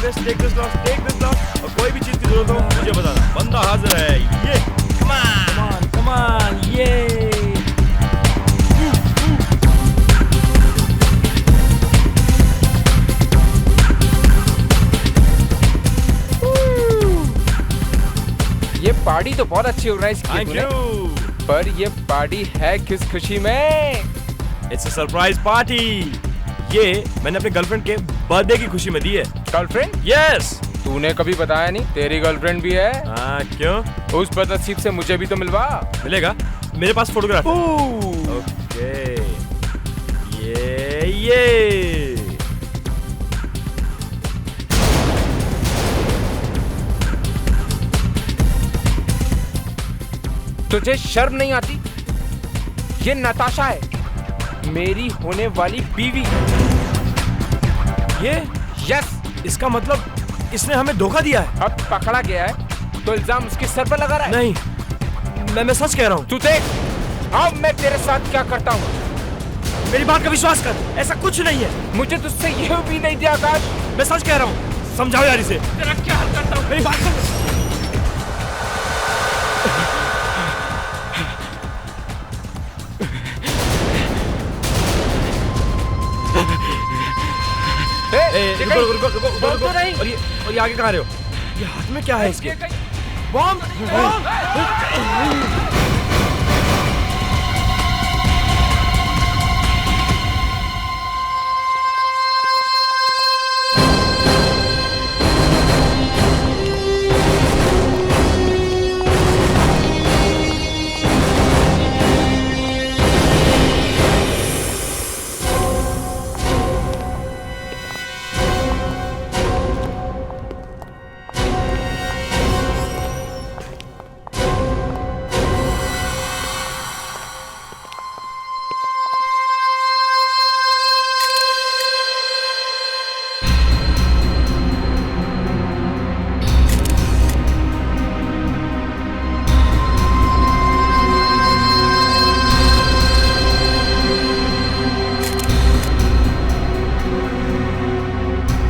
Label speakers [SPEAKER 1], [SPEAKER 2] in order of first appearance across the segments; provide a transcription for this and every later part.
[SPEAKER 1] Best, take this loss. और कोई भी चीज की जरूरत हो मुझे बताना, बंदा हाजिर है। ये कम ऑन ये।
[SPEAKER 2] ये पार्टी तो बहुत अच्छी ऑर्गेनाइज की
[SPEAKER 1] थैंक
[SPEAKER 2] तूने,
[SPEAKER 1] यू।
[SPEAKER 2] पर ये पार्टी है किस खुशी में?
[SPEAKER 1] It's a surprise party. ये मैंने अपने गर्लफ्रेंड के बर्थडे की खुशी में दी है।
[SPEAKER 2] गर्लफ्रेंड?
[SPEAKER 1] यस।
[SPEAKER 2] तूने कभी बताया नहीं तेरी गर्लफ्रेंड भी है।
[SPEAKER 1] हाँ, क्यों?
[SPEAKER 2] उस बदनसीब से मुझे भी तो मिलवा।
[SPEAKER 1] मिलेगा, मेरे पास फोटोग्राफ है। ओके, ये
[SPEAKER 2] तुझे शर्म नहीं आती? ये नताशा है, मेरी होने वाली बीवी।
[SPEAKER 1] ये
[SPEAKER 2] यस।
[SPEAKER 1] इसका मतलब इसने हमें धोखा दिया है।
[SPEAKER 2] अब पकड़ा गया है तो इल्जाम उसके सर पर लगा रहा है।
[SPEAKER 1] नहीं, मैं सच कह रहा हूँ।
[SPEAKER 2] तू देख अब मैं तेरे साथ क्या करता हूँ।
[SPEAKER 1] मेरी बात का विश्वास कर, ऐसा कुछ नहीं है।
[SPEAKER 2] मुझे तुझसे यह भी नहीं दिया आकाश।
[SPEAKER 1] मैं सच कह रहा हूँ, समझाओ यार इसे।
[SPEAKER 2] तेरा क्या हाल करता हूँ।
[SPEAKER 1] मेरी बात कर। रुको। और ये आगे कहाँ रहे हो? ये हाथ में क्या है इसके? बॉम्ब!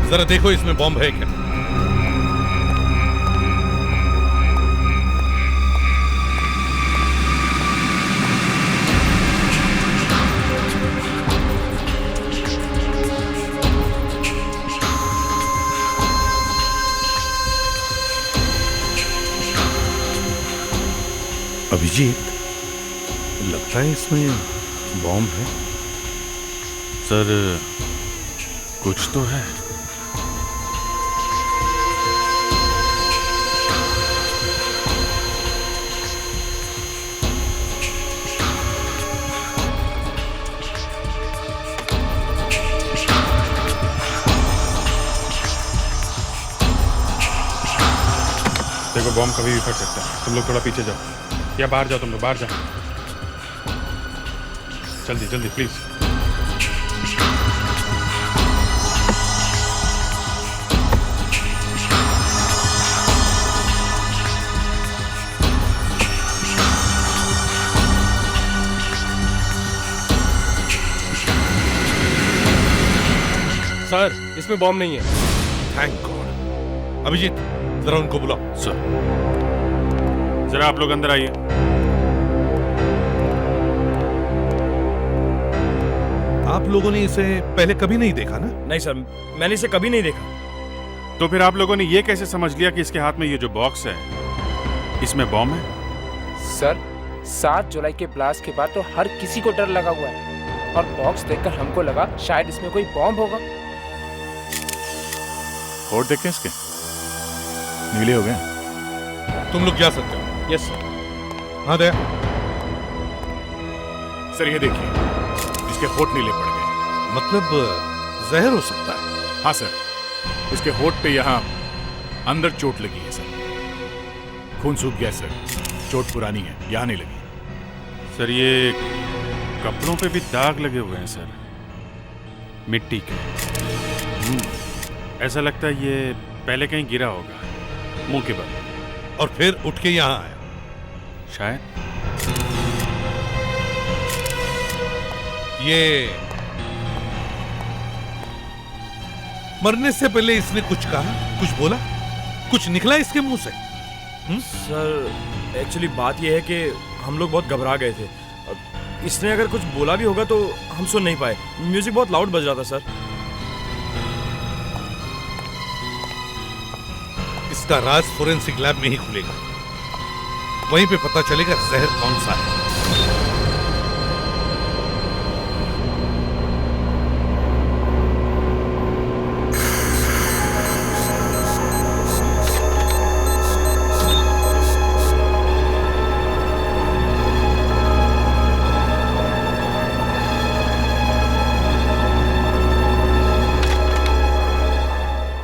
[SPEAKER 3] जरा देखो इसमें बॉम्ब है क्या? अभिजीत, लगता है इसमें बॉम्ब है। सर, कुछ तो है। देखो, बॉम्ब कभी भी फट सकता है। तुम लोग थोड़ा पीछे जाओ या बाहर जाओ। तुम लोग बाहर जाओ, जल्दी जल्दी प्लीज।
[SPEAKER 4] सर, इसमें बॉम्ब नहीं है।
[SPEAKER 3] Thank God. अभिजीत, जरा उनको बुलाओ।
[SPEAKER 5] सर, जरा आप लोग अंदर आइए।
[SPEAKER 3] आप लोगों ने इसे पहले कभी नहीं देखा ना?
[SPEAKER 1] नहीं सर, मैंने इसे कभी नहीं देखा।
[SPEAKER 5] तो फिर आप लोगों ने ये कैसे समझ लिया कि इसके हाथ में ये जो बॉक्स है इसमें बॉम्ब है?
[SPEAKER 2] सर, 7 जुलाई के ब्लास्ट के बाद तो हर किसी को डर लगा हुआ है और बॉक्स देखकर हमको लगा शायद इसमें कोई बॉम्ब होगा।
[SPEAKER 5] होठ देखें इसके, नीले हो गए।
[SPEAKER 3] तुम लोग जा सकते हो।
[SPEAKER 4] Yes sir.
[SPEAKER 3] हाँ दया।
[SPEAKER 5] सर ये देखिए, इसके होठ नीले पड़ गए।
[SPEAKER 3] मतलब जहर हो सकता है।
[SPEAKER 5] हाँ सर, इसके होठ पे यहाँ अंदर चोट लगी है सर। खून सूख गया सर, चोट पुरानी है, यहाँ नहीं लगी। सर ये कपड़ों पे भी दाग लगे हुए हैं सर, मिट्टी के। ऐसा लगता है ये पहले कहीं गिरा होगा मुंह के बल,
[SPEAKER 3] और फिर उठ के यहाँ आया
[SPEAKER 5] शायद।
[SPEAKER 3] ये
[SPEAKER 6] मरने से पहले इसने कुछ कहा, कुछ बोला, कुछ निकला इसके मुंह से?
[SPEAKER 1] सर एक्चुअली बात यह है कि हम लोग बहुत घबरा गए थे। इसने अगर कुछ बोला भी होगा तो हम सुन नहीं पाए। म्यूजिक बहुत लाउड बज रहा था सर।
[SPEAKER 6] इसका राज फोरेंसिक लैब में ही खुलेगा, वहीं पे पता चलेगा जहर कौन सा है।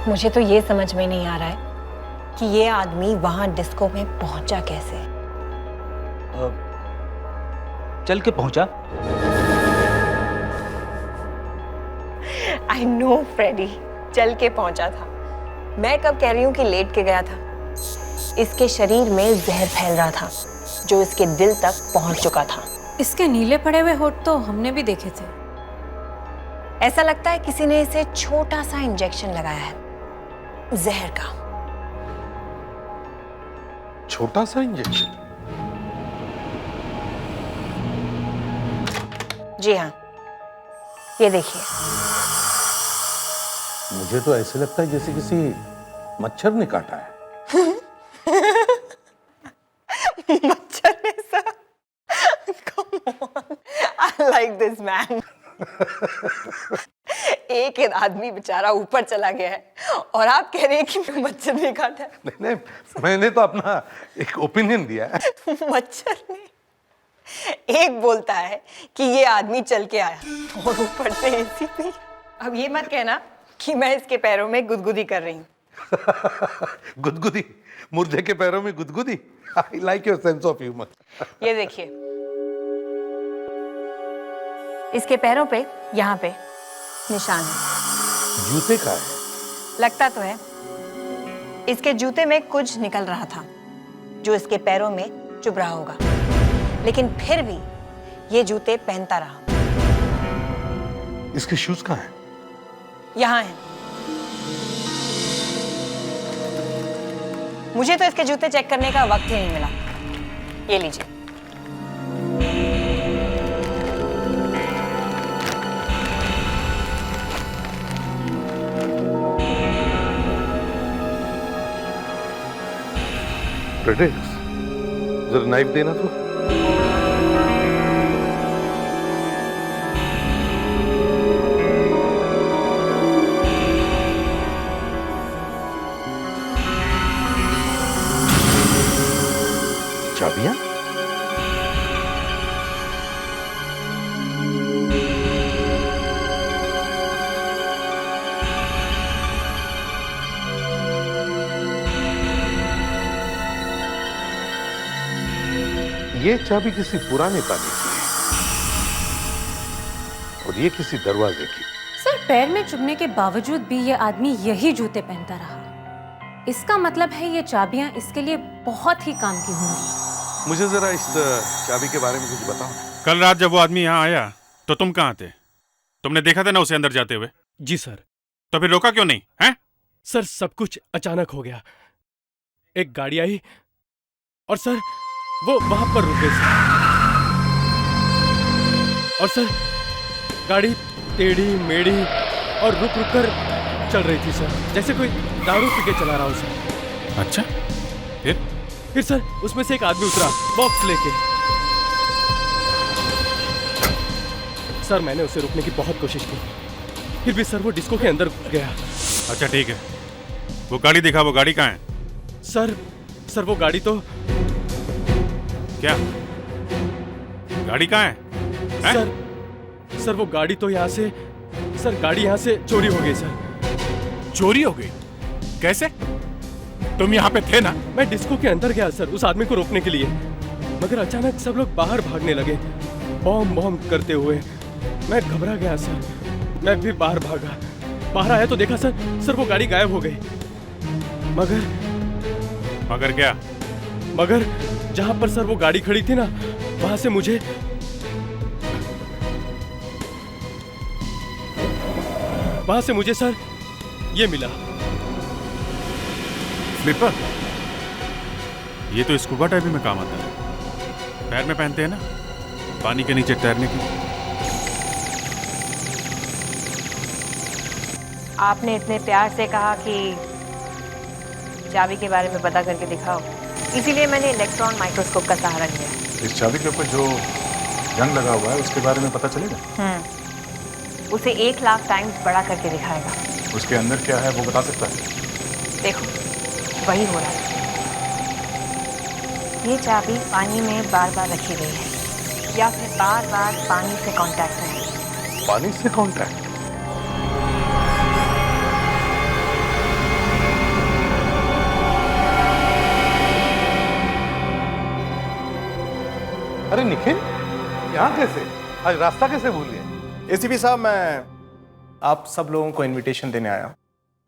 [SPEAKER 7] मुझे तो ये समझ में नहीं आ रहा है कि ये आदमी वहां डिस्को में पहुंचा कैसे।
[SPEAKER 8] चल के पहुंचा।
[SPEAKER 7] आई नो फ्रेडी, चल के पहुंचा था। मैं कब कह रही हूं कि लेट के गया था। इसके शरीर में जहर फैल रहा था जो इसके दिल तक पहुंच चुका था।
[SPEAKER 9] इसके नीले पड़े हुए होठ तो हमने भी देखे थे।
[SPEAKER 7] ऐसा लगता है किसी ने इसे छोटा सा इंजेक्शन लगाया है जहर का।
[SPEAKER 6] छोटा सा इंजेक्शन?
[SPEAKER 7] जी हाँ, ये देखिए।
[SPEAKER 6] मुझे तो ऐसे लगता है जैसे किसी मच्छर ने काटा है।
[SPEAKER 7] मच्छर ने sir? Come on, I like this man. एक आदमी बेचारा ऊपर चला गया है और आप कह रहे हैं कि मच्छर ने काटा है।
[SPEAKER 6] नहीं, मैंने तो अपना एक ओपिनियन दिया है।
[SPEAKER 7] मच्छर ने एक बोलता है कि ये आदमी चल के आया और ऊपर से एसी भी। अब ये मत कहना कि मैं इसके पैरों में गुदगुदी कर रही हूँ।
[SPEAKER 6] गुदगुदी? मुर्दे के पैरों में गुदगुदी? I like your sense of humour.
[SPEAKER 7] ये देखिए, इसके पैरों पे यहाँ पे निशान है।
[SPEAKER 6] जूते का है?
[SPEAKER 7] लगता तो है। इसके जूते में कुछ निकल रहा था जो इसके पैरों में चुभ रहा होगा, लेकिन फिर भी ये जूते पहनता रहा।
[SPEAKER 6] इसके शूज कहाँ हैं?
[SPEAKER 7] यहाँ हैं। मुझे तो इसके जूते चेक करने का वक्त ही नहीं मिला। ये लीजिए।
[SPEAKER 6] प्रेडिक्स, जरा नाइफ देना तो। चाबियां? ये चाबी किसी पुराने ताले की है और ये किसी दरवाजे की।
[SPEAKER 9] सर, पैर में चुभने के बावजूद भी ये आदमी यही जूते पहनता रहा। इसका मतलब है ये चाबियां इसके लिए बहुत ही काम की होंगी।
[SPEAKER 6] मुझे जरा इस चाबी के बारे में कुछ बताओ।
[SPEAKER 3] कल रात जब वो आदमी यहाँ आया तो तुम कहाँ थे? तुमने देखा था ना उसे अंदर जाते हुए?
[SPEAKER 4] जी सर।
[SPEAKER 3] तो फिर रोका क्यों नहीं है?
[SPEAKER 4] सर, सब कुछ अचानक हो गया। एक गाड़ी आई और सर वो वहां पर रुक गई सर। और सर गाड़ी टेढ़ी मेढ़ी और रुक रुक कर चल रही थी सर, जैसे कोई दारू पी के चला रहा हो सर।
[SPEAKER 3] अच्छा,
[SPEAKER 4] फिर सर उसमें से एक आदमी उतरा बॉक्स लेके। सर मैंने उसे रोकने की बहुत कोशिश की, फिर भी सर वो डिस्को के अंदर घुस गया।
[SPEAKER 3] अच्छा ठीक है, वो गाड़ी दिखा। वो गाड़ी कहाँ है?
[SPEAKER 4] सर वो गाड़ी तो।
[SPEAKER 3] क्या गाड़ी कहाँ है?
[SPEAKER 4] सर वो गाड़ी तो यहाँ से, सर गाड़ी यहाँ से चोरी हो गई सर।
[SPEAKER 5] चोरी हो गई? कैसे? तुम यहाँ पे थे ना?
[SPEAKER 4] मैं डिस्को के अंदर गया सर उस आदमी को रोकने के लिए, मगर अचानक सब लोग बाहर भागने लगे बॉम्ब करते हुए। मैं घबरा गया सर, मैं भी बाहर भागा। बाहर आया तो देखा सर वो गाड़ी गायब हो गई।
[SPEAKER 3] मगर क्या?
[SPEAKER 4] मगर जहां पर सर वो गाड़ी खड़ी थी ना, वहां से मुझे सर ये मिला।
[SPEAKER 3] स्लीपर? ये तो स्कूबा डाइविंग में काम आता है। पैर में पहनते हैं ना, पानी के नीचे तैरने की।
[SPEAKER 7] आपने इतने प्यार से कहा कि चाबी के बारे में पता करके दिखाओ, इसीलिए मैंने इलेक्ट्रॉन माइक्रोस्कोप का सहारा लिया।
[SPEAKER 5] इस चाबी के ऊपर जो जंग लगा हुआ है उसके बारे में पता चलेगा?
[SPEAKER 7] उसे 1 लाख टाइम्स बड़ा करके दिखाएगा।
[SPEAKER 5] उसके अंदर क्या है वो बता सकता है?
[SPEAKER 7] देखो, वही हो रहा है। ये चाबी पानी में बार बार रखी गई है, या फिर बार बार पानी से कांटेक्ट है।
[SPEAKER 5] पानी से कांटेक्ट?
[SPEAKER 6] अरे निखिल, यहाँ कैसे? आज रास्ता कैसे भूल गए?
[SPEAKER 10] एसीपी साहब, मैं आप सब लोगों को इनविटेशन देने आया हूँ।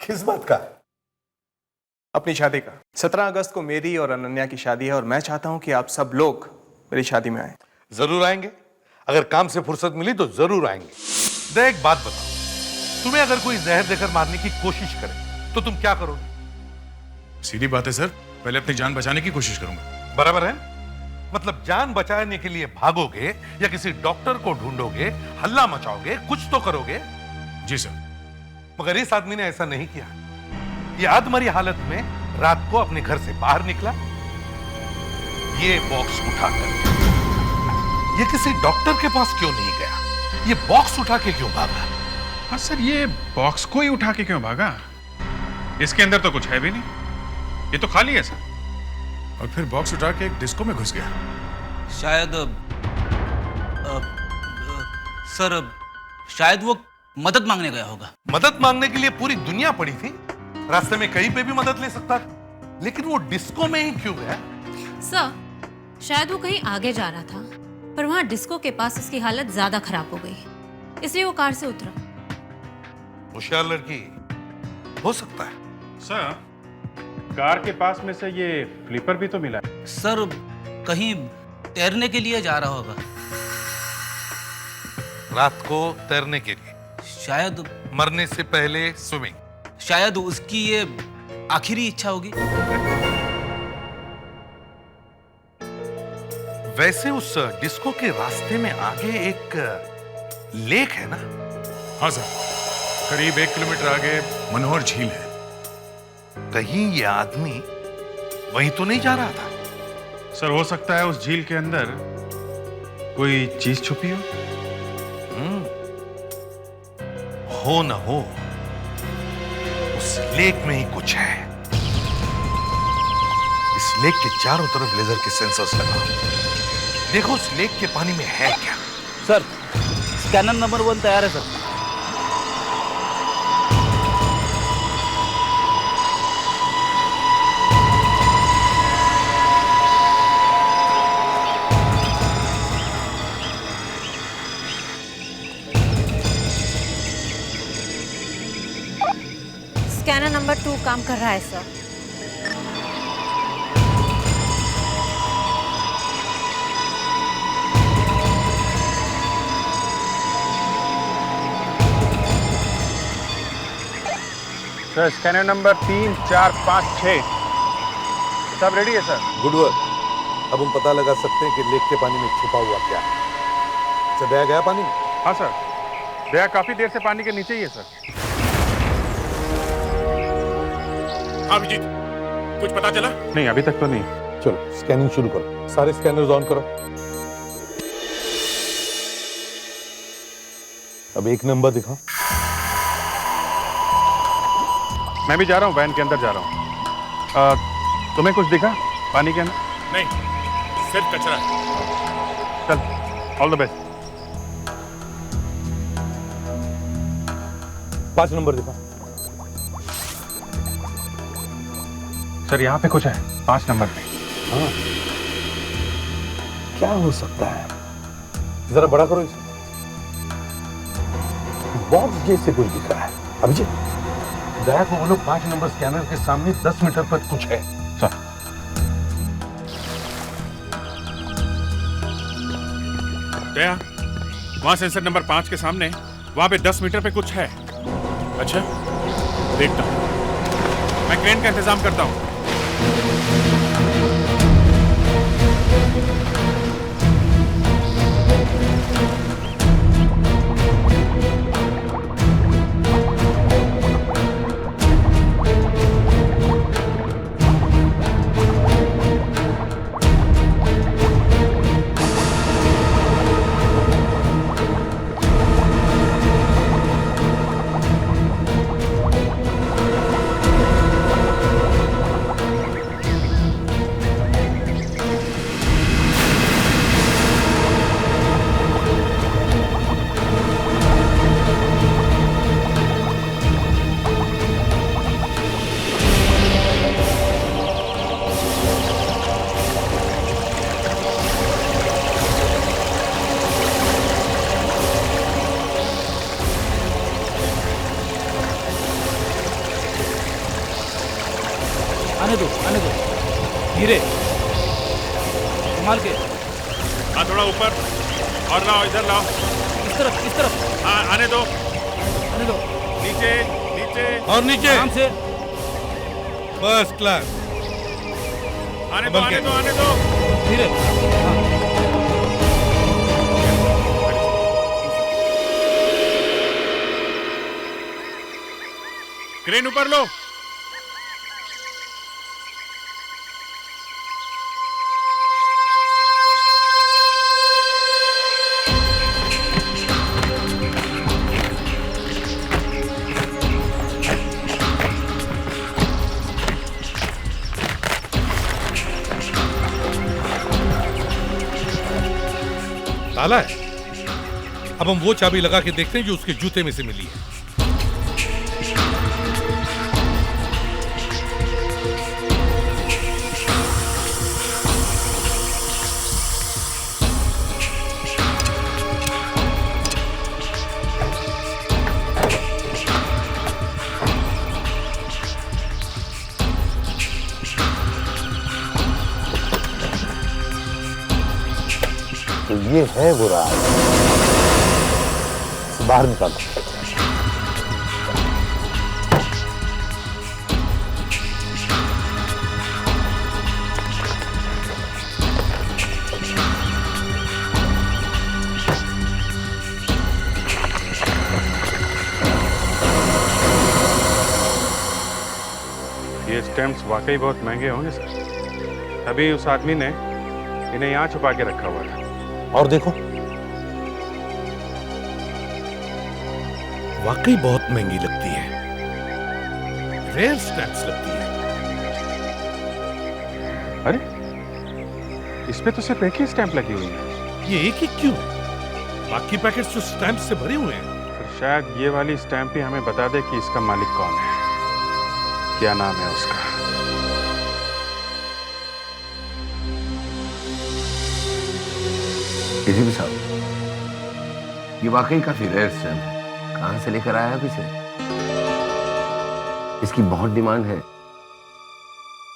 [SPEAKER 6] किस बात का?
[SPEAKER 10] अपनी शादी का। 17 अगस्त को मेरी और अनन्या की शादी है और मैं चाहता हूँ कि आप सब लोग मेरी शादी में आए।
[SPEAKER 6] जरूर आएंगे। अगर काम से फुर्सत मिली तो जरूर आएंगे। दे एक बात बताओ, तुम्हें अगर कोई जहर देकर मारने की कोशिश करे तो तुम क्या करोगे?
[SPEAKER 5] सीधी बात है सर, पहले अपनी जान बचाने की कोशिश करूंगा।
[SPEAKER 6] बराबर है? मतलब जान बचाने के लिए भागोगे या किसी डॉक्टर को ढूंढोगे, हल्ला मचाओगे, कुछ तो करोगे।
[SPEAKER 5] जी सर।
[SPEAKER 6] मगर इस आदमी ने ऐसा नहीं किया। ये आधमरी हालत में रात को अपने घर से बाहर निकला, ये बॉक्स उठाकर। ये किसी डॉक्टर के पास क्यों नहीं गया? ये बॉक्स उठा के क्यों भागा?
[SPEAKER 3] हाँ सर, ये बॉक्स को ही उठा के क्यों भागा? इसके अंदर तो कुछ है भी नहीं, ये तो खाली है सर। और फिर बॉक्स उठा के एक डिस्को में घुस गया।
[SPEAKER 8] शायद वो मदद मांगने गया होगा।
[SPEAKER 6] मदद मांगने के लिए पूरी दुनिया पड़ी थी, रास्ते में कहीं पे भी मदद ले सकता था, लेकिन वो डिस्को में ही क्यों गया?
[SPEAKER 9] सर, शायद वो कहीं आगे जा रहा था, पर वहाँ डिस्को के पास उसकी हालत ज्यादा खराब हो गई, इसलिए वो कार से उतरा।
[SPEAKER 6] होशियार लड़की हो सकता है।
[SPEAKER 3] सर, कार के पास में से ये फ्लिपर भी तो मिला है।
[SPEAKER 8] सर, कहीं तैरने के लिए जा रहा होगा।
[SPEAKER 6] रात को तैरने के लिए?
[SPEAKER 8] शायद
[SPEAKER 6] मरने से पहले स्विमिंग।
[SPEAKER 8] शायद उसकी ये आखिरी इच्छा होगी।
[SPEAKER 6] वैसे उस डिस्को के रास्ते में आगे एक लेक है ना?
[SPEAKER 5] हाँ सर, करीब 1 किलोमीटर आगे मनोहर झील है।
[SPEAKER 6] कहीं ये आदमी वहीं तो नहीं जा रहा था?
[SPEAKER 3] सर, हो सकता है उस झील के अंदर कोई चीज छुपी हो।
[SPEAKER 6] हो न हो, उस लेक में ही कुछ है। इस लेक के चारों तरफ लेजर के सेंसर्स लगाओ, देखो उस लेक के पानी में है क्या।
[SPEAKER 8] सर, स्कैनर नंबर 1 तैयार है सर।
[SPEAKER 9] स्कैनर नंबर 2 काम कर रहा है सर।
[SPEAKER 3] सर, स्कैनर नंबर 3, 4, 5, 6 सब रेडी है सर।
[SPEAKER 6] Good work. अब हम पता लगा सकते हैं कि लेक के पानी में छुपा हुआ क्या है। अच्छा, दया गया पानी में?
[SPEAKER 3] हाँ सर, दया काफी देर से पानी के नीचे ही है सर।
[SPEAKER 5] अभिजीत, कुछ पता चला?
[SPEAKER 3] नहीं, अभी तक तो नहीं।
[SPEAKER 6] चलो स्कैनिंग शुरू करो, सारे स्कैनर्स ऑन करो। अब 1 नंबर दिखाओ।
[SPEAKER 3] मैं भी जा रहा हूँ, वैन के अंदर जा रहा हूँ। तुम्हें कुछ दिखा पानी के अंदर?
[SPEAKER 5] नहीं, सिर्फ कचरा है।
[SPEAKER 3] चल, ऑल द बेस्ट।
[SPEAKER 6] 5 नंबर दिखा।
[SPEAKER 3] सर, यहाँ पे कुछ है 5 नंबर पे।
[SPEAKER 6] हाँ, क्या हो सकता है? जरा बड़ा करो इसे। बॉक्स जैसे कुछ दिख रहा है। अभिजीत, दया को बोलो 5 नंबर स्कैनर के सामने 10 मीटर पर कुछ है।
[SPEAKER 3] सर, दया, वहां सेंसर नंबर 5 के सामने, वहां पे 10 मीटर पे कुछ है।
[SPEAKER 5] अच्छा, देखता हूं। मैं क्रेन का इंतजाम करता हूं।
[SPEAKER 8] आने दो धीरे संभाल के।
[SPEAKER 5] हाँ थोड़ा ऊपर और लाओ, इधर लाओ।
[SPEAKER 8] इस तरफ
[SPEAKER 5] हाँ आने दो। नीचे नीचे
[SPEAKER 6] और नीचे
[SPEAKER 8] आराम से।
[SPEAKER 6] First class.
[SPEAKER 5] आने दो आने दो आने दो।
[SPEAKER 8] धीरे
[SPEAKER 5] क्रेन ऊपर लो।
[SPEAKER 6] ताला है। अब हम वो चाबी लगा के देखते हैं जो उसके जूते में से मिली है।
[SPEAKER 11] तो ये है वो राज। बाहर निकालो।
[SPEAKER 3] ये स्टैम्प्स वाकई बहुत महंगे होंगे सर। तभी उस आदमी ने इन्हें यहाँ छुपा के रखा हुआ था।
[SPEAKER 11] और देखो,
[SPEAKER 6] वाकई बहुत महंगी लगती है। रेयर स्टैम्प्स लगती है।
[SPEAKER 3] अरे इस पे तो सिर्फ एक ही स्टैंप लगी हुई है।
[SPEAKER 6] ये एक ही क्यों है? बाकी पैकेट्स तो स्टैम्प से भरे हुए हैं।
[SPEAKER 3] फिर शायद ये वाली स्टैंप ही हमें बता दे कि इसका मालिक कौन है, क्या नाम है उसका।
[SPEAKER 11] एसीपी साहब, ये वाकई काफी रेयर स्टैम्प है। कहां से लेकर आया आप इसे? इसकी बहुत डिमांड है।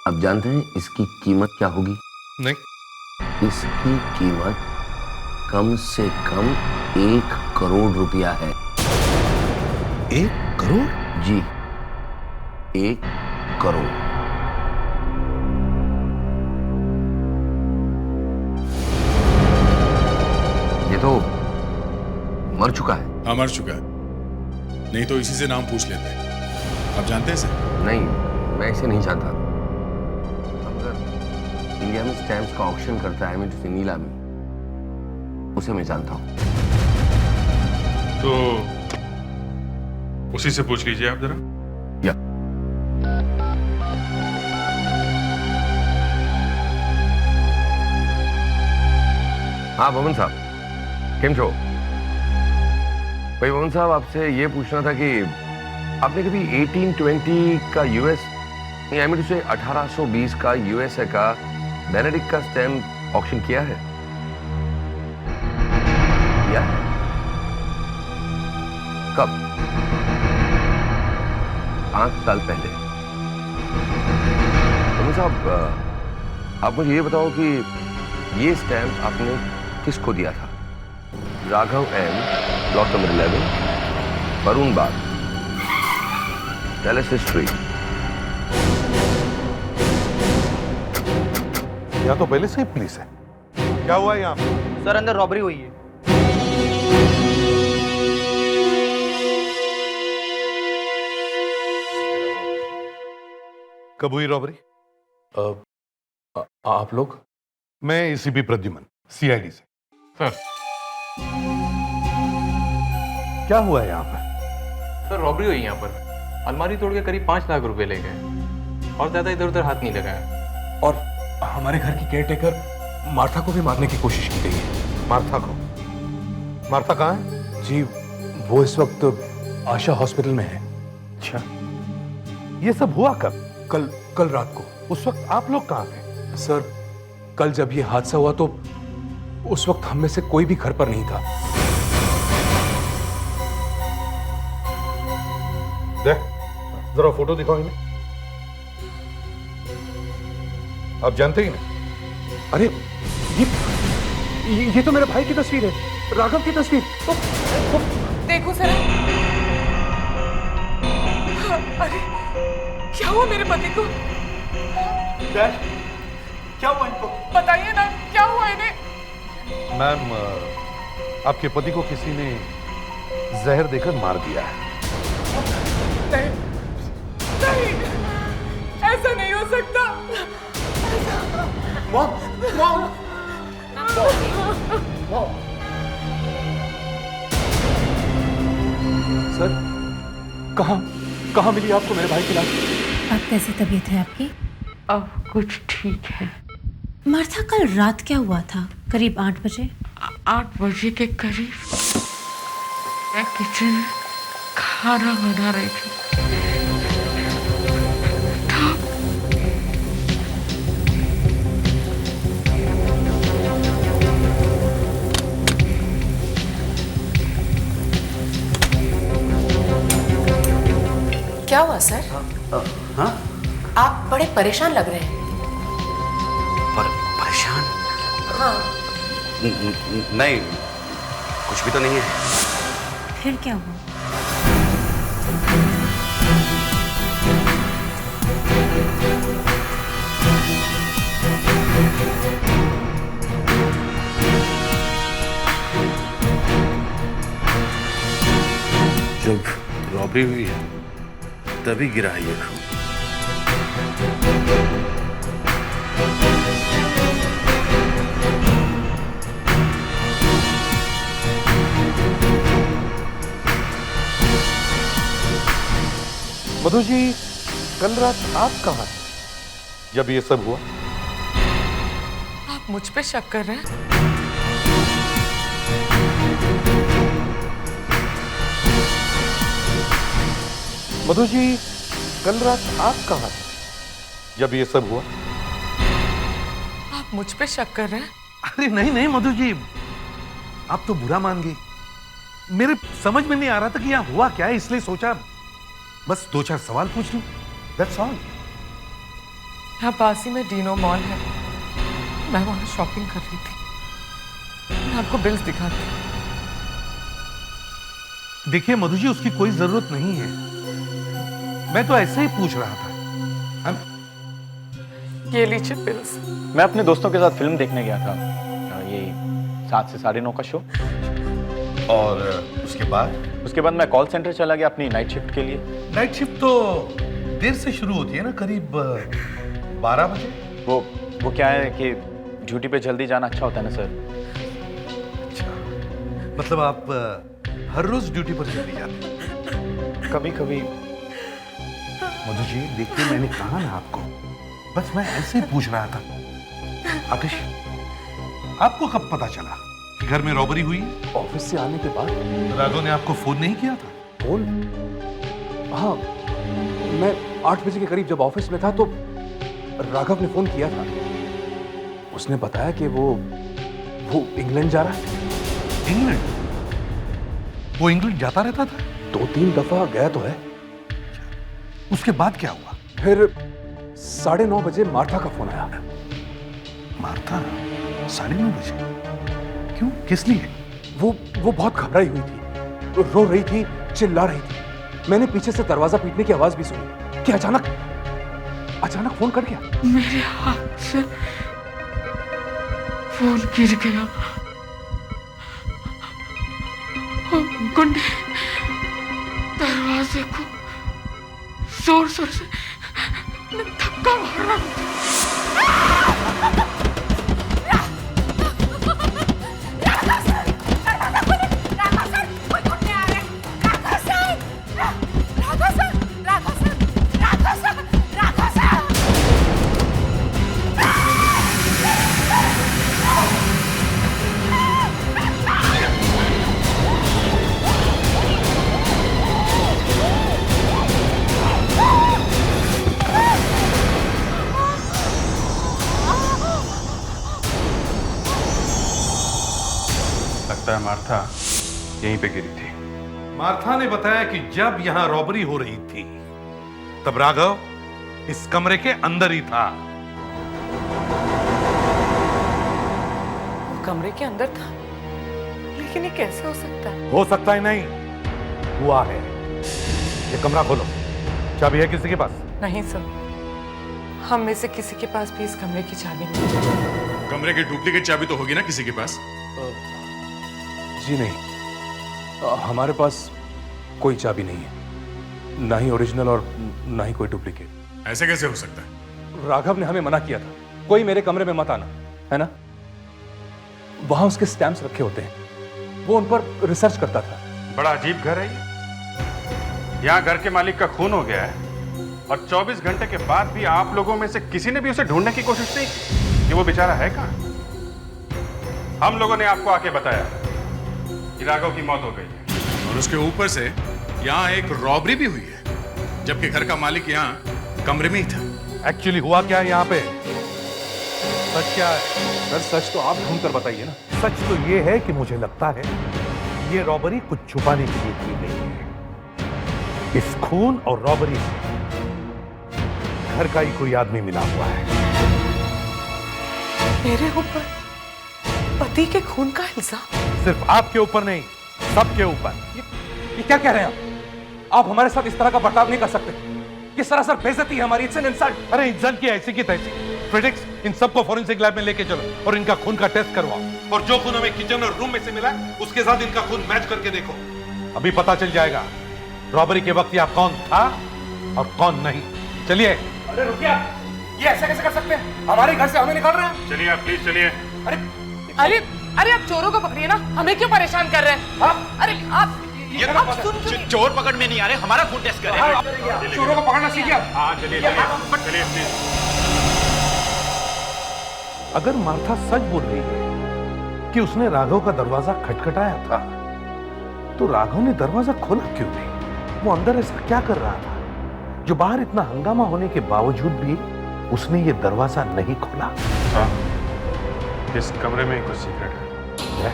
[SPEAKER 11] आप जानते हैं इसकी कीमत क्या होगी?
[SPEAKER 6] नहीं।
[SPEAKER 11] इसकी कीमत कम से कम 1 करोड़ रुपया है।
[SPEAKER 6] 1 करोड़?
[SPEAKER 11] जी, 1 करोड़। ये तो मर चुका है।
[SPEAKER 5] हाँ मर चुका है, नहीं तो इसी से नाम पूछ लेते हैं। आप जानते हैं इसे?
[SPEAKER 11] नहीं, मैं इसे नहीं जानता। अगर इंडिया में स्टैम्प्स का ऑक्शन करता है मिस्टर नीलामी, उसे मैं जानता हूँ।
[SPEAKER 3] तो उसी से पूछ लीजिए आप जरा।
[SPEAKER 11] या हाँ भवन साहब, केम छो? भाई भवन साहब, आपसे ये पूछना था कि आपने कभी 1820 का यूएस, आई मीन टू से 1820 का यूएसए का बेनेडिक्ट का स्टैम्प ऑक्शन किया है? किया है? कब? 5 साल पहले। भवन साहब, आप मुझे ये बताओ कि ये स्टैम्प आपने किसको दिया था? Raghav M, block number 11, Varun Bagh, tell us history.
[SPEAKER 6] यहाँ तो पहले से ही पुलिस है। क्या हुआ है यहाँ पे?
[SPEAKER 12] सर अंदर रॉबरी हुई है।
[SPEAKER 6] कब हुई रॉबरी?
[SPEAKER 10] आप लोग?
[SPEAKER 6] मैं एसीपी प्रद्युमन, सीआईडी से।
[SPEAKER 3] सर
[SPEAKER 6] क्या हुआ है यहाँ पर?
[SPEAKER 12] सर रॉबरी हुई यहाँ पर। अलमारी तोड़ के करीब 5 लाख रुपए ले गए और ज्यादा इधर उधर हाथ नहीं लगाया।
[SPEAKER 10] और हमारे घर की केयरटेकर मार्था को भी मारने की कोशिश की गई है।
[SPEAKER 6] मार्था को? मार्था कहाँ है?
[SPEAKER 10] जी वो इस वक्त आशा हॉस्पिटल में है।
[SPEAKER 6] अच्छा, ये सब हुआ कब?
[SPEAKER 10] कल रात को।
[SPEAKER 6] उस वक्त आप लोग कहाँ थे?
[SPEAKER 10] सर कल जब ये हादसा हुआ तो उस वक्त हम में से कोई भी घर पर नहीं था।
[SPEAKER 6] देख, जरा फोटो दिखाओ इन्हें। आप जानते ही नहीं?
[SPEAKER 10] अरे ये तो मेरे भाई की तस्वीर है, राघव की तस्वीर।
[SPEAKER 13] देखो सर। अरे क्या हुआ मेरे पति को?
[SPEAKER 6] क्या हुआ इनको?
[SPEAKER 13] बताइए ना क्या हुआ इन्हें?
[SPEAKER 6] मैम, आपके पति को किसी ने जहर देकर मार दिया है।
[SPEAKER 13] नहीं, ऐसा नहीं हो सकता।
[SPEAKER 10] मॉम। सर कहाँ मिली आपको मेरे भाई की लाश?
[SPEAKER 9] अब कैसी तबीयत है आपकी?
[SPEAKER 13] अब कुछ ठीक है।
[SPEAKER 9] मार्था कल रात क्या हुआ था? करीब 8 बजे?
[SPEAKER 13] 8 बजे के करीब मैं किचन में खाना बना रही थी।
[SPEAKER 14] क्या हुआ सर?
[SPEAKER 12] हाँ?
[SPEAKER 14] आप बड़े परेशान लग रहे हैं।
[SPEAKER 12] परेशान?
[SPEAKER 14] हाँ।
[SPEAKER 12] नहीं, कुछ भी तो नहीं है।
[SPEAKER 9] फिर क्या हुआ?
[SPEAKER 12] जब रॉबरी हुई है तभी गिरा है ये खून।
[SPEAKER 6] मधु जी, कल रात आप कहाँ थे जब ये सब हुआ?
[SPEAKER 13] आप मुझ पे शक कर रहे हैं?
[SPEAKER 6] मधु जी, कल रात आप कहाँ थे जब ये सब हुआ?
[SPEAKER 13] आप मुझ पे शक कर रहे हैं?
[SPEAKER 6] अरे नहीं नहीं मधु जी, आप तो बुरा मान गई। मेरे समझ में नहीं आ रहा था कि यहाँ हुआ क्या है, इसलिए सोचा बस 2-4 सवाल पूछ लूं। That's all।
[SPEAKER 13] यहाँ पास ही में डीनो मॉल है, मैं वहां शॉपिंग कर रही थी। मैं आपको बिल्स दिखाती हूँ।
[SPEAKER 6] देखिए मधु जी, उसकी कोई जरूरत नहीं है, मैं तो ऐसे ही पूछ रहा था।
[SPEAKER 13] ये लीजिए बिल्स।
[SPEAKER 15] मैं अपने दोस्तों के साथ फिल्म देखने गया था, ये 7 से 9:30 का शो।
[SPEAKER 6] और उसके बाद
[SPEAKER 15] मैं कॉल सेंटर चला गया अपनी नाइट शिफ्ट के लिए।
[SPEAKER 6] नाइट शिफ्ट तो देर से शुरू होती है ना, करीब 12 बजे।
[SPEAKER 15] वो क्या है कि ड्यूटी पे जल्दी जाना अच्छा होता है ना सर।
[SPEAKER 6] अच्छा, मतलब आप हर रोज ड्यूटी पर जल्दी जाते हैं?
[SPEAKER 15] कभी कभी।
[SPEAKER 6] मधु जी देखिए, मैंने कहा ना आपको, बस मैं ऐसे ही पूछ रहा था। आतिश, आपको कब पता चला कि घर में रॉबरी हुई?
[SPEAKER 10] ऑफिस से आने के बाद।
[SPEAKER 6] राघव ने आपको फोन नहीं किया था?
[SPEAKER 10] फोन? हाँ, मैं 8 बजे के करीब जब ऑफिस में था तो राघव ने फोन किया था। उसने बताया कि वो इंग्लैंड जा रहा है।
[SPEAKER 6] इंग्लैंड? वो इंग्लैंड जाता रहता था?
[SPEAKER 10] 2-3 दफा गया तो है।
[SPEAKER 6] उसके बाद क्या हुआ?
[SPEAKER 10] फिर 9:30 बजे मार्था का फोन आया।
[SPEAKER 6] मार्था? 9:30 बजे? क्यों, किस लिए?
[SPEAKER 10] वो बहुत घबराई हुई थी, रो रही थी, चिल्ला रही थी। मैंने पीछे से दरवाजा पीटने की आवाज भी सुनी कि अचानक फोन कट गया।
[SPEAKER 13] मेरे हाथ से फोन गिर गया और गुंडे दरवाजे को जोर जोर से धक्का मार रहा था।
[SPEAKER 3] लगता है मार्था यहीं पे गिरी थी।
[SPEAKER 6] मार्था ने बताया कि जब यहां रॉबरी हो रही थी तब राघव इस कमरे के अंदर ही था।
[SPEAKER 13] वो कमरे के अंदर था, लेकिन ये कैसे हो सकता है?
[SPEAKER 6] हो सकता है नहीं, हुआ है। ये कमरा खोलो, चाबी है किसी के पास?
[SPEAKER 13] नहीं सर, हम में से किसी के पास भी इस कमरे की चाबी नहीं।
[SPEAKER 5] कमरे की डुप्लीकेट चाबी तो होगी ना किसी के पास?
[SPEAKER 10] जी नहीं, हमारे पास कोई चाबी नहीं है, ना ही ओरिजिनल और ना ही कोई डुप्लीकेट।
[SPEAKER 5] ऐसे कैसे हो सकता है?
[SPEAKER 10] राघव ने हमें मना किया था, कोई मेरे कमरे में मत आना, है ना? वहां उसके स्टैम्प्स रखे होते हैं, वो उन पर रिसर्च करता था।
[SPEAKER 3] बड़ा अजीब घर है ये। यहाँ घर के मालिक का खून हो गया है और 24 घंटे के बाद भी आप लोगों में से किसी ने भी उसे ढूंढने की कोशिश नहीं की कि वो बेचारा है कहाँ। हम लोगों ने आपको आके बताया कि राघव की मौत हो गई है
[SPEAKER 5] और उसके ऊपर से यहाँ एक रॉबरी भी हुई है, जबकि घर का मालिक यहाँ कमरे में ही था।
[SPEAKER 6] एक्चुअली हुआ क्या है यहाँ पे? सच क्या है?
[SPEAKER 10] सर सच तो आप ढूंढ कर बताइए ना।
[SPEAKER 6] सच तो ये है कि मुझे लगता है ये रॉबरी कुछ छुपाने के लिए की गई है। इस खून और रॉबरी में घर का ही कोई आदमी मिला हुआ है।
[SPEAKER 13] मेरे ऊपर पति के खून का इल्जाम?
[SPEAKER 6] सिर्फ आपके ऊपर नहीं, सबके ऊपर।
[SPEAKER 10] ये क्या कह रहे हैं आप हमारे साथ इस तरह का बर्ताव नहीं कर सकते। किस तरह सर बेइज्जती है हमारी, इट्स एन इंसल्ट।
[SPEAKER 6] अरे इंसल्ट की ऐसी की तैसी। फ्रेडिक्स, इन सबको फॉरेंसिक लैब में लेके चलो और इनका खून का टेस्ट करवाओ और जो खून हमें किचन और रूम में से मिला उसके साथ इनका खून मैच करके देखो। अभी पता चल जाएगा रॉबरी के वक्त यहाँ कौन था और कौन नहीं। चलिए।
[SPEAKER 10] अरे रुकिए, ये ऐसा कैसे कर सकते हैं? हमारे घर से हमें निकाल रहे हैं।
[SPEAKER 3] चलिए आप प्लीज चलिए।
[SPEAKER 13] अरे अरे आप चोरों को पकड़िए ना, हमें क्यों परेशान कर रहे हैं? अरे आप
[SPEAKER 15] चोर पकड़ में नहीं आ रहे, हमारा खून टेस्ट करें।
[SPEAKER 10] चोरों को पकड़ना सीखिए।
[SPEAKER 3] हाँ चलिए चलिए प्लीज।
[SPEAKER 6] अगर मार्था सच बोल रही है कि उसने राघव का दरवाजा खटखटाया था तो राघव ने दरवाजा खोला क्यों नहीं? वो अंदर ऐसा क्या कर रहा था जो बाहर इतना हंगामा होने के बावजूद भी उसने ये दरवाजा नहीं खोला?
[SPEAKER 3] इस कमरे में कुछ सीक्रेट है।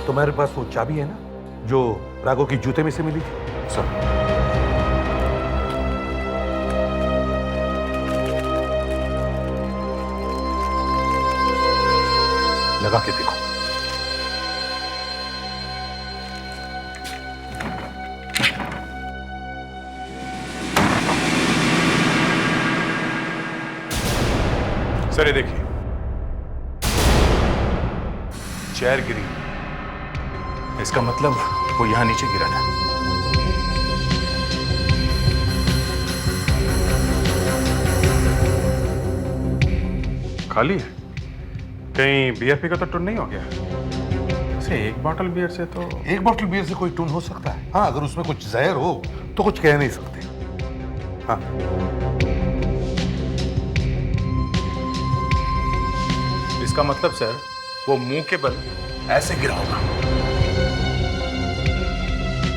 [SPEAKER 6] तुम्हारे पास वो चाबी है ना जो राघव की जूते में से मिली थी? सर, लगा के देखो।
[SPEAKER 3] सर ये देखिए, चेयर गिरी, इसका मतलब वो यहां नीचे गिरा था। खाली है, कहीं बीएफपी का तो टून नहीं हो गया? ऐसे एक बॉटल बियर से तो
[SPEAKER 6] एक बॉटल बियर से कोई टून हो सकता है। हाँ, अगर उसमें कुछ जहर हो तो कुछ कह नहीं सकते। हाँ,
[SPEAKER 3] इसका मतलब सर वो मुंह के बल ऐसे गिरा होगा।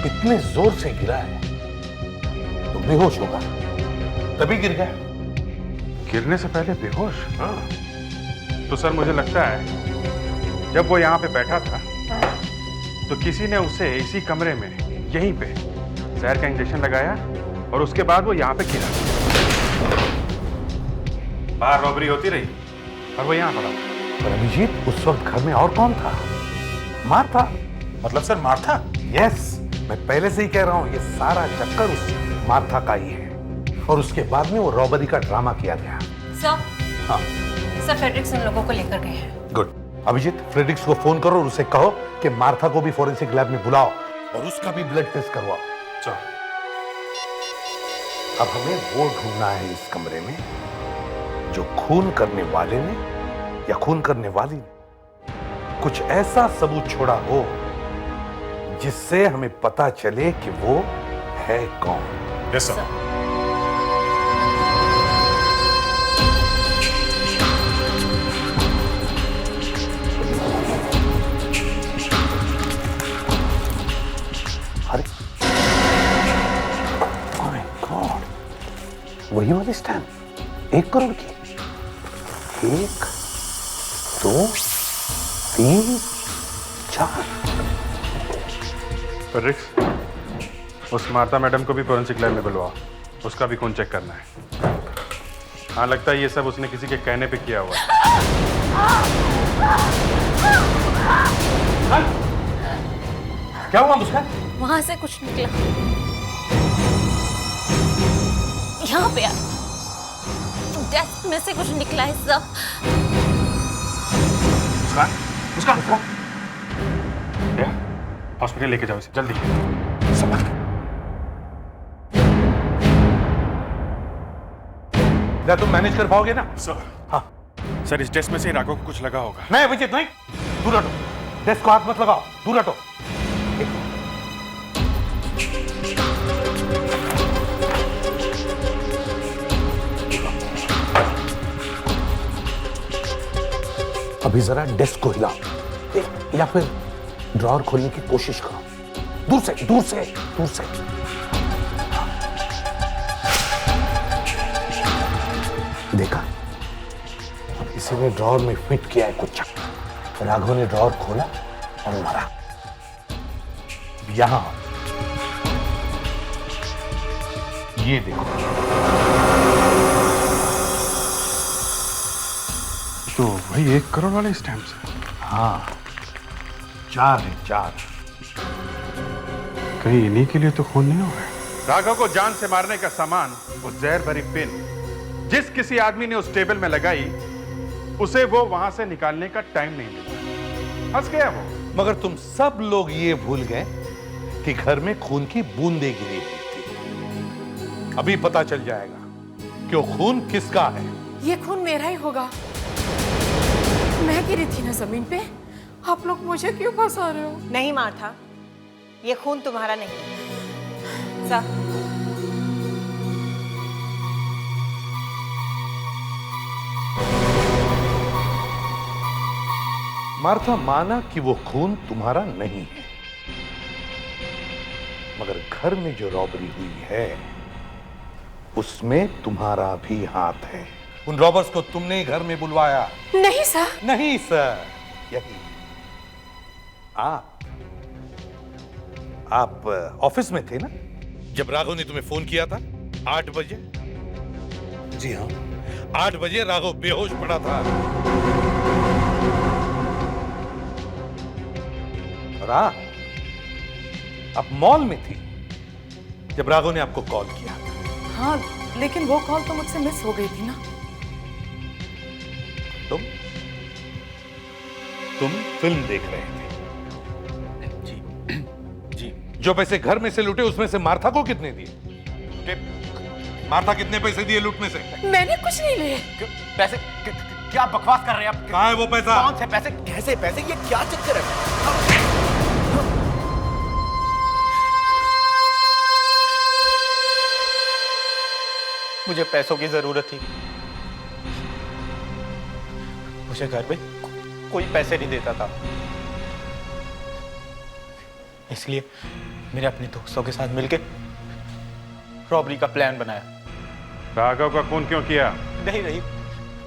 [SPEAKER 6] इतने जोर से गिरा है तो बेहोश होगा, तभी गिर गया।
[SPEAKER 3] गिरने से पहले बेहोश? हाँ। तो सर मुझे लगता है जब वो यहाँ पे बैठा था तो किसी ने उसे इसी कमरे में यहीं पे जहर का इंजेक्शन लगाया और उसके बाद वो यहाँ पे गिरा। बाहर रॉबरी होती रही और वो यहाँ पड़ा।
[SPEAKER 6] पर अभिजीत, उस वक्त घर में और कौन था? मार्था।
[SPEAKER 3] मतलब सर मार्था?
[SPEAKER 6] यस, मैं पहले से ही कह रहा हूं, ये सारा चक्कर उस मार्था का ही है और उसके बाद में वो रॉबरी का ड्रामा किया गया।
[SPEAKER 9] सर,
[SPEAKER 6] हाँ
[SPEAKER 9] सर फ्रेडरिक्स उन लोगों को लेकर गए हैं।
[SPEAKER 6] गुड। अभिजीत, फ्रेडरिक्स को फोन करो और उसे कहो कि मार्था को भी फोरेंसिक लैब में बुलाओ और उसका भी ब्लड टेस्ट करवाओ। चलो, अब हमें वो ढूंढना है इस कमरे में जो खून करने वाले ने या खून करने वाली ने कुछ ऐसा सबूत छोड़ा हो जिससे हमें पता चले कि वो है कौन।
[SPEAKER 3] Yes sir.
[SPEAKER 6] अरे ओह माय गॉड, वही वाली स्टैम्प 1 करोड़ की। 1 2 3 4।
[SPEAKER 3] फ्रेडरिक्स, उस मार्था मैडम को भी फोरेंसिक लैब में बुलवाओ, उसका भी खून चेक करना है। हाँ, लगता है ये सब उसने किसी के कहने पे किया हुआ है।
[SPEAKER 6] क्या हुआ मुस्कान?
[SPEAKER 9] वहां से कुछ निकला, यहाँ पे डेस्क में से कुछ निकला है सर।
[SPEAKER 3] मुस्कान, हॉस्पिटल लेके जाओ इसे जल्दी।
[SPEAKER 6] समझ। क्या तुम मैनेज कर पाओगे ना?
[SPEAKER 3] सर।
[SPEAKER 6] हाँ
[SPEAKER 3] सर, इस डेस्क में से राघव को कुछ लगा होगा।
[SPEAKER 6] नहीं अभिजीत, नहीं, दूर हटो। डेस्क को हाथ मत लगाओ, दूर हटो। अभी जरा डेस्क को हिलाओ या फिर ड्रॉअर खोलने की कोशिश करो। दूर से, दूर से, दूर से। देखा, अब किसी ने ड्रॉअर में फिट किया है कुछ। राघव ने ड्रॉअर खोला और मारा। यहां ये देखो,
[SPEAKER 3] तो वही 1 करोड़ वाले स्टैम्प्स हैं।
[SPEAKER 6] हाँ, 4 है, 4।
[SPEAKER 3] कहीं इन्हीं के लिए तो खून नहीं हो गया। राघव को जान से मारने का सामान, वो जहर भरी पिन जिस किसी आदमी ने उस टेबल में लगाई, उसे वो वहां से निकालने का टाइम नहीं मिला। फंस गया वो।
[SPEAKER 6] मगर तुम सब लोग ये भूल गए कि घर में खून की बूंदें गिरी हुई थी। अभी पता चल जाएगा कि वो खून किसका है।
[SPEAKER 13] ये खून मेरा ही होगा। मैं गिरी थी ना जमीन पे, आप लोग मुझे क्यों फंसा रहे हो?
[SPEAKER 7] नहीं मार्था, ये खून तुम्हारा नहीं है। सर,
[SPEAKER 6] मार्था माना कि वो खून तुम्हारा नहीं है, मगर घर में जो रॉबरी हुई है उसमें तुम्हारा भी हाथ है। उन रॉबर्स को तुमने ही घर में बुलवाया।
[SPEAKER 13] नहीं सर।
[SPEAKER 6] नहीं सर, यही आप ऑफिस में थे ना जब राघव ने तुम्हें फोन किया था 8 बजे? जी हाँ, 8 बजे राघव बेहोश पड़ा था। और आप मॉल में थी जब राघव ने आपको कॉल किया।
[SPEAKER 13] हाँ, लेकिन वो कॉल तो मुझसे मिस हो गई थी ना।
[SPEAKER 6] तुम फिल्म देख रहे थे। जी। जो पैसे घर में से लूटे उसमें से मार्था को कितने दिए? मार्था कितने पैसे दिए लूट में से?
[SPEAKER 13] मैंने कुछ नहीं लिए।
[SPEAKER 15] पैसे? क्या बकवास कर रहे हैं आप?
[SPEAKER 6] कहाँ है वो पैसा?
[SPEAKER 15] कौन से पैसे? कैसे पैसे? ये क्या चक्कर है? मुझे पैसों की जरूरत थी। मुझे घर में कोई पैसे नहीं देता था, इसलिए मैंने अपने दोस्तों के साथ मिलकर रॉबरी का प्लान बनाया।
[SPEAKER 3] राघव का खून क्यों किया?
[SPEAKER 15] नहीं,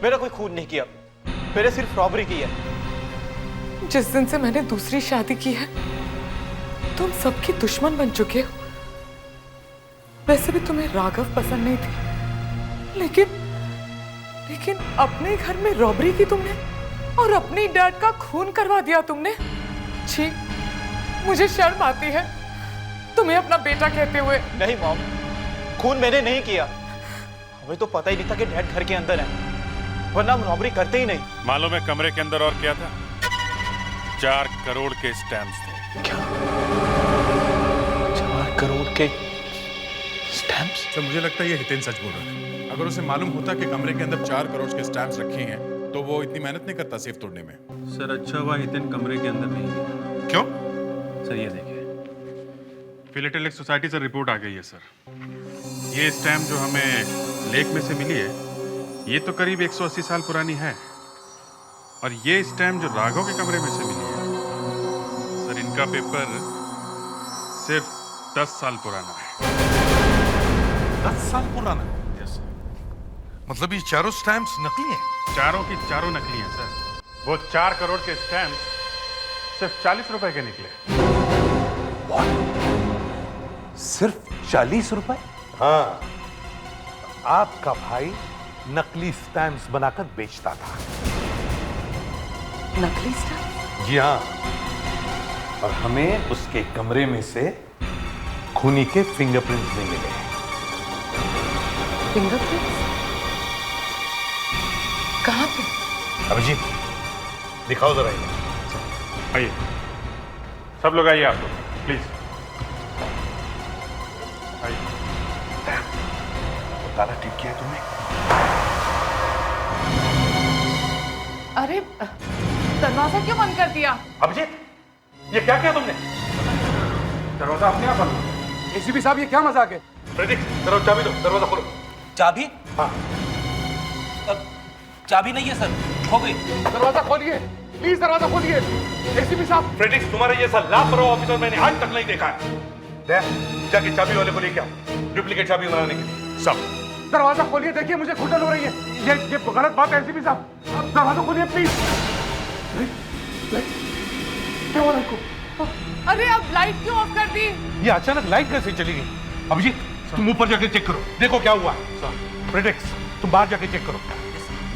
[SPEAKER 15] मेरा कोई खून नहीं किया, मैंने सिर्फ रॉबरी की है।
[SPEAKER 13] जिस दिन से मैंने दूसरी शादी की है, तुम सबके दुश्मन बन चुके हो। वैसे भी तुम्हें राघव पसंद नहीं थी, लेकिन अपने घर में रॉबरी की तुमने और अपनी डैड का खून करवा दिया तुमने। छी, मुझे शर्म आती है। तुम्हें अपना बेटा कहते हुए।
[SPEAKER 15] नहीं मॉम, खून मैंने नहीं किया। हमें तो पता ही नहीं था कि डैड घर के अंदर है, वरना हम रॉबरी करते ही नहीं।
[SPEAKER 3] मालूम है कमरे के अंदर और क्या था? 4 करोड़ के स्टैम्प्स थे।
[SPEAKER 15] क्या? 4 करोड़ के स्टैम्प्स?
[SPEAKER 5] सर मुझे लगता है ये हितेन सच बोल रहा है। अगर उसे मालूम होता कि कमरे के अंदर 4 करोड़ के स्टैम्प्स रखे हैं तो वो इतनी मेहनत नहीं करता सेफ तोड़ने में।
[SPEAKER 3] सर अच्छा हुआ हितेन कमरे के अंदर नहीं गया।
[SPEAKER 5] क्यों?
[SPEAKER 3] सर ये देखिए, फिलेटेलिक सोसाइटी से रिपोर्ट आ गई है सर। ये स्टैम्प जो हमें लेक में से मिली है, ये तो करीब 180 साल पुरानी है। और ये स्टैम्प जो राघव के कमरे में से मिली है, सर इनका पेपर सिर्फ 10 साल पुराना है।
[SPEAKER 6] 10 साल पुराना?
[SPEAKER 3] Yes sir.
[SPEAKER 6] मतलब ये चारों स्टैम्प्स नकली हैं?
[SPEAKER 3] चारों की चारों नकली हैं सर। वो 4 करोड़ के स्टैम्प सिर्फ 40 रुपए के निकले।
[SPEAKER 6] सिर्फ 40 रुपए? हाँ, आपका भाई नकली स्टैम्प्स बनाकर बेचता था।
[SPEAKER 13] नकली स्टैम्प?
[SPEAKER 6] जी हाँ, और हमें उसके कमरे में से खूनी के फिंगरप्रिंट्स नहीं मिले।
[SPEAKER 13] फिंगरप्रिंट्स? कहाँ पे?
[SPEAKER 6] अभिजीत, दिखाओ जरा ये।
[SPEAKER 3] आइए, सब लोग आइए, आप लोग प्लीज आइए।
[SPEAKER 6] ताला ठीक किया तुमने?
[SPEAKER 13] अरे दरवाजा क्यों बंद कर दिया?
[SPEAKER 6] अभिजीत, ये क्या किया तुमने?
[SPEAKER 10] दरवाजा अपने आप बंद। एसीपी साहब, ये क्या मजाक है?
[SPEAKER 6] फ्रेडिक, दरवाजा चाबी दो, दरवाजा खोलो।
[SPEAKER 8] चाबी?
[SPEAKER 6] हाँ।
[SPEAKER 8] चाबी नहीं है सर, खो गई।
[SPEAKER 10] दरवाजा खोलिए, प्लीज दरवाजा खोलिए। एसीपी साहब।
[SPEAKER 6] फ्रेडिक, तुम्हारे जैसा लापरवाह ऑफिसर मैंने आज तक नहीं देखा है। जाके चाबी वाले को लेके आओ, डुप्लीकेट चाबी बनाने के लिए। सब
[SPEAKER 10] दरवाजा खोलिए, देखिए मुझे घुटन हो रही है। ये गलत बात है एसीपी साहब, दरवाजा खोलिए प्लीज। क्या हुआ इनको?
[SPEAKER 13] अरे अब लाइट क्यों ऑफ कर दी?
[SPEAKER 6] ये अचानक लाइट कैसे चली गई? अभिजीत, तुम ऊपर जाके चेक करो, देखो क्या हुआ। फ्रेडिक्स, तुम बाहर जाके चेक करो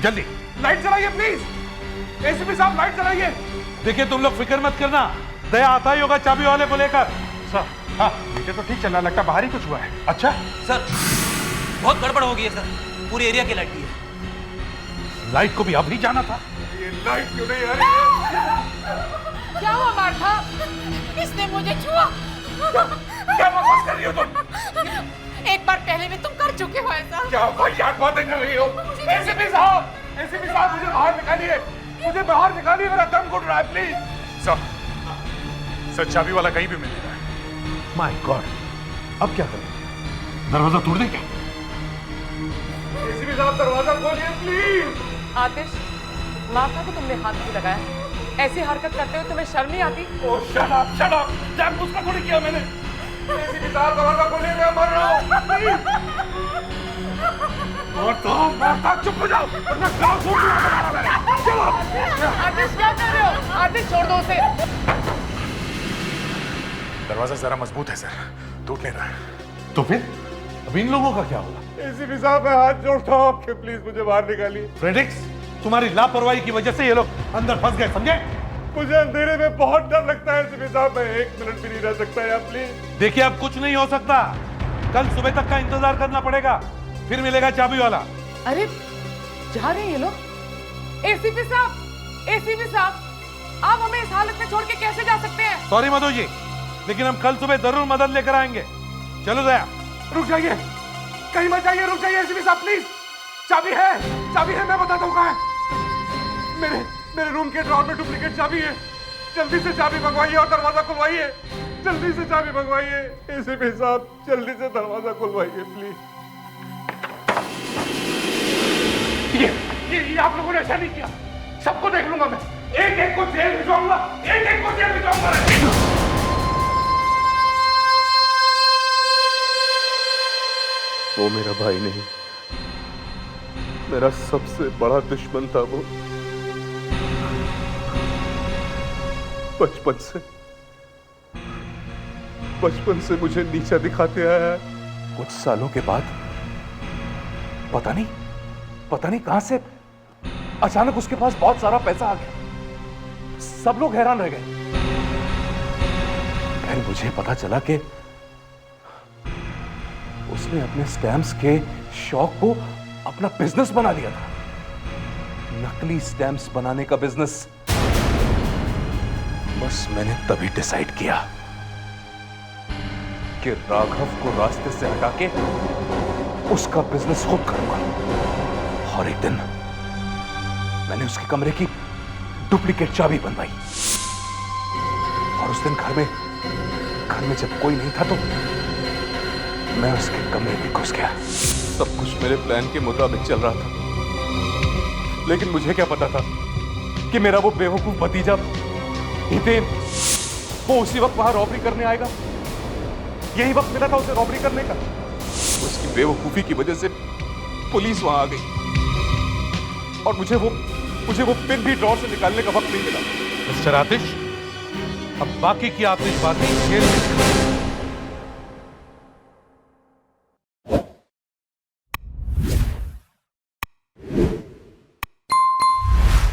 [SPEAKER 6] जल्दी।
[SPEAKER 10] लाइट जलाइए प्लीज। एसीपी साहब, लाइट जलाइए।
[SPEAKER 6] देखिए तुम लोग फिक्र मत करना, दया आता ही होगा चाबी वाले को लेकर।
[SPEAKER 3] सर हाँ, मीटर तो ठीक चल रहा, लगता बाहर ही कुछ हुआ है।
[SPEAKER 6] अच्छा
[SPEAKER 8] सर, बहुत गड़बड़ हो गई है सर, पूरी एरिया की लाइट गई है।
[SPEAKER 6] लाइट को भी अभी जाना था।
[SPEAKER 10] ये लाइट क्यों नहीं आ रही है?
[SPEAKER 13] क्या हुआ मार्था? इसने मुझे छुआ।
[SPEAKER 10] क्या बकवास कर रही हो तुम?
[SPEAKER 13] एक बार पहले भी तुम कर चुके हो ऐसा।
[SPEAKER 10] क्या वाहियात बातें कर रही हो? एसीपी साहब, एसीपी साहब, मुझे बाहर निकालिए, मुझे बाहर निकालिए, मेरा दम घुट रहा है प्लीज।
[SPEAKER 5] सर चाबी वाला कहीं भी मिल रहा है।
[SPEAKER 6] माय गॉड, अब क्या करें? दरवाजा तोड़ दे क्या?
[SPEAKER 10] एसीपी साहब, दरवाजा खोलिए प्लीज।
[SPEAKER 13] आतिश, मार्था को तुमने हाथ क्यों लगाया? ऐसी हरकत करते हुए तुम्हें शर्म नहीं आती?
[SPEAKER 10] ओह शट अप, शट अप। जानबूझ कर थोड़ी किया मैंने। एसीपी साहब, दरवाजा खोलिए, मैं मर रहा हूँ प्लीज। मार्था, चुप हो जाओ, वरना गाँव छोड़ दूंगा। चलो।
[SPEAKER 13] आतिश, क्या कर रहे हो? आतिश, छोड़ दो उसे।
[SPEAKER 5] दरवाजा जरा मजबूत है सर, टूट नहीं रहा है।
[SPEAKER 6] तो फिर अब इन लोगों का क्या होगा?
[SPEAKER 10] एसीपी साहब, मैं हाथ जोड़ता हूँ आपके, प्लीज मुझे बाहर निकालिए।
[SPEAKER 6] फ्रेडिक्स, तुम्हारी लापरवाही की वजह से ये लोग अंदर फंस गए, समझे?
[SPEAKER 10] मुझे अंधेरे में बहुत डर लगता है एसीपी साहब, मैं 1 मिनट भी नहीं रह सकता यार, प्लीज।
[SPEAKER 6] देखिए अब कुछ नहीं हो सकता, कल सुबह तक का इंतजार करना पड़ेगा, फिर मिलेगा चाबी वाला।
[SPEAKER 13] अरे जा रहे हैं ये लोग। एसीपी साहब, एसीपी साहब, आप हमें इस हालत में छोड़ के कैसे जा सकते हैं?
[SPEAKER 6] सॉरी मधु जी, लेकिन हम कल सुबह जरूर मदद लेकर आएंगे। चलो दया।
[SPEAKER 10] रुक जाइए, कहीं मत जाइए, रुक जाइए एसीपी साहब प्लीज। चाबी है, चाबी है, मैं बताता हूँ कहाँ है। मेरे रूम के ड्रॉर में डुप्लीकेट चाबी है, जल्दी से चाबी मंगवाइए और दरवाजा खुलवाइए, जल्दी से चाबी मंगवाइए। एसीपी साहब, जल्दी से दरवाजा खुलवाइए प्लीज। ये आप लोगों ने ऐसा नहीं किया, सबको देख लूंगा मैं, एक एक को जेल भिजवाऊंगा, एक एक को जेल भिजवाऊंगा।
[SPEAKER 16] वो मेरा भाई नहीं, मेरा सबसे बड़ा दुश्मन था वो। बचपन से मुझे नीचा दिखाते आया है। कुछ सालों के बाद पता नहीं कहां से अचानक उसके पास बहुत सारा पैसा आ गया। सब लोग हैरान रह गए। फिर मुझे पता चला कि उसने अपने स्टैम्प्स के शौक को अपना बिजनेस बना लिया था। नकली स्टैम्प्स बनाने का बिजनेस। बस मैंने तभी डिसाइड किया कि राघव को रास्ते से हटा के उसका बिजनेस खुद करूंगा। और एक दिन मैंने उसके कमरे की डुप्लीकेट चाबी बनवाई और उस दिन घर में जब कोई नहीं था तो मैं उसके कमरे में घुस गया। सब कुछ मेरे प्लान के मुताबिक चल रहा था, लेकिन मुझे क्या पता था कि मेरा वो बेवकूफ भतीजा हितेन वो उसी वक्त वहां रॉबरी करने आएगा। यही वक्त मिला था उसे रॉबरी करने का। उसकी बेवकूफी की वजह से पुलिस वहां आ गई और मुझे वो पिन भी ड्रॉर से निकालने का वक्त नहीं मिला।
[SPEAKER 6] मिस्टर आतिश, अब बाकी की आतिशबाजी जेल में